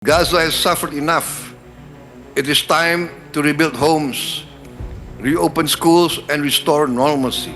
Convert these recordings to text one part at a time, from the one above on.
Gaza has suffered enough. It is time to rebuild homes, reopen schools, and restore normalcy.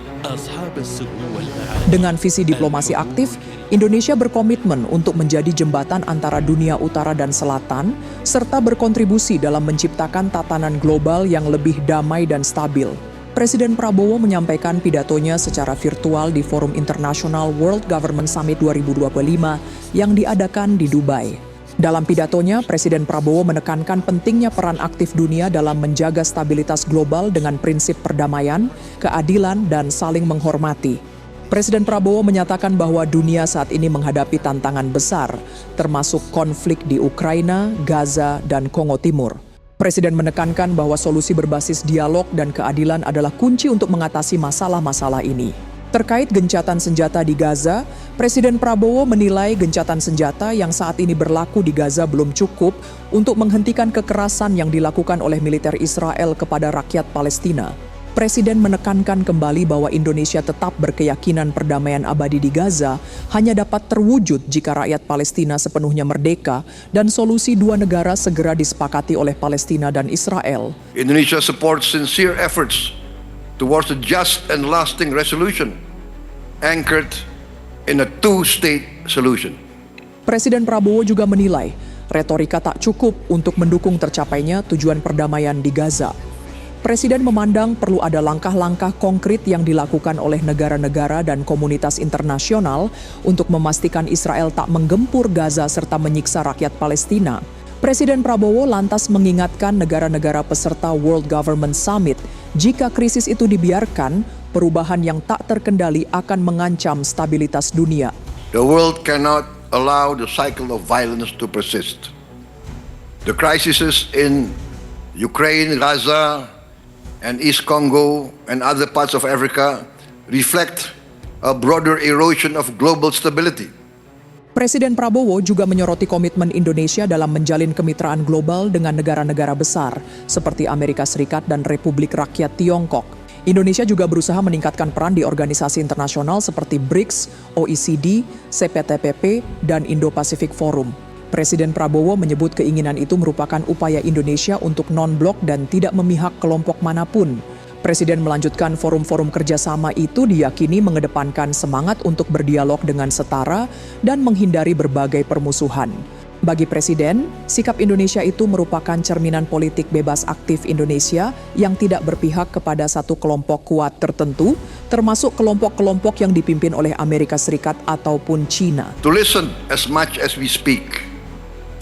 Dengan visi diplomasi aktif, Indonesia berkomitmen untuk menjadi jembatan antara dunia utara dan selatan, serta berkontribusi dalam menciptakan tatanan global yang lebih damai dan stabil. Presiden Prabowo menyampaikan pidatonya secara virtual di Forum International World Government Summit 2025 yang diadakan di Dubai. Dalam pidatonya, Presiden Prabowo menekankan pentingnya peran aktif dunia dalam menjaga stabilitas global dengan prinsip perdamaian, keadilan, dan saling menghormati. Presiden Prabowo menyatakan bahwa dunia saat ini menghadapi tantangan besar, termasuk konflik di Ukraina, Gaza, dan Kongo Timur. Presiden menekankan bahwa solusi berbasis dialog dan keadilan adalah kunci untuk mengatasi masalah-masalah ini. Terkait gencatan senjata di Gaza, Presiden Prabowo menilai gencatan senjata yang saat ini berlaku di Gaza belum cukup untuk menghentikan kekerasan yang dilakukan oleh militer Israel kepada rakyat Palestina. Presiden menekankan kembali bahwa Indonesia tetap berkeyakinan perdamaian abadi di Gaza hanya dapat terwujud jika rakyat Palestina sepenuhnya merdeka dan solusi dua negara segera disepakati oleh Palestina dan Israel. Indonesia supports sincere efforts towards a just and lasting resolution anchored in a two-state solution. Presiden Prabowo juga menilai retorika tak cukup untuk mendukung tercapainya tujuan perdamaian di Gaza. Presiden memandang perlu ada langkah-langkah konkret yang dilakukan oleh negara-negara dan komunitas internasional untuk memastikan Israel tak menggempur Gaza serta menyiksa rakyat Palestina. Presiden Prabowo lantas mengingatkan negara-negara peserta World Government Summit, jika krisis itu dibiarkan, perubahan yang tak terkendali akan mengancam stabilitas dunia. The world cannot allow the cycle of violence to persist. The crises in Ukraine, Gaza, and East Congo and other parts of Africa reflect a broader erosion of global stability. Presiden Prabowo juga menyoroti komitmen Indonesia dalam menjalin kemitraan global dengan negara-negara besar seperti Amerika Serikat dan Republik Rakyat Tiongkok. Indonesia juga berusaha meningkatkan peran di organisasi internasional seperti BRICS, OECD, CPTPP, dan Indo-Pacific Forum. Presiden Prabowo menyebut keinginan itu merupakan upaya Indonesia untuk non-blok dan tidak memihak kelompok manapun. Presiden melanjutkan forum-forum kerjasama itu diyakini mengedepankan semangat untuk berdialog dengan setara dan menghindari berbagai permusuhan. Bagi Presiden, sikap Indonesia itu merupakan cerminan politik bebas aktif Indonesia yang tidak berpihak kepada satu kelompok kuat tertentu, termasuk kelompok-kelompok yang dipimpin oleh Amerika Serikat ataupun China. To listen as much as we speak,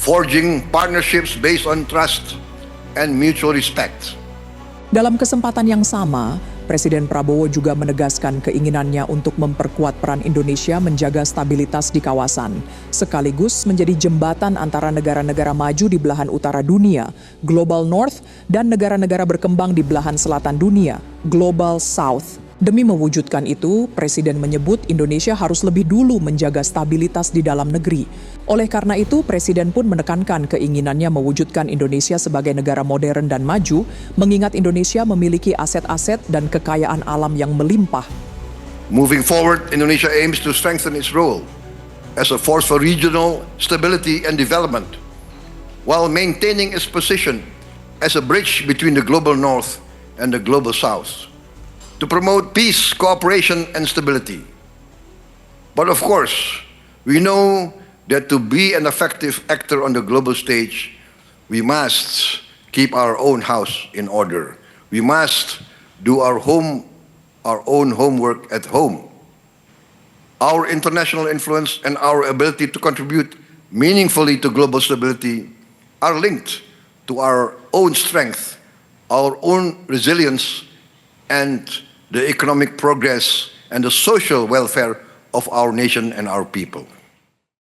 forging partnerships based on trust and mutual respect. Dalam kesempatan yang sama, Presiden Prabowo juga menegaskan keinginannya untuk memperkuat peran Indonesia menjaga stabilitas di kawasan, sekaligus menjadi jembatan antara negara-negara maju di belahan utara dunia, Global North, dan negara-negara berkembang di belahan selatan dunia, Global South. Demi mewujudkan itu, Presiden menyebut Indonesia harus lebih dulu menjaga stabilitas di dalam negeri. Oleh karena itu, Presiden pun menekankan keinginannya mewujudkan Indonesia sebagai negara modern dan maju, mengingat Indonesia memiliki aset-aset dan kekayaan alam yang melimpah. Moving forward, Indonesia aims to strengthen its role as a force for regional stability and development, while maintaining its position as a bridge between the global North and the global South, to promote peace, cooperation, and stability. But of course, we know that to be an effective actor on the global stage, we must keep our own house in order. We must do our own homework at home. Our international influence and our ability to contribute meaningfully to global stability are linked to our own strength, our own resilience, and the economic progress and the social welfare of our nation and our people.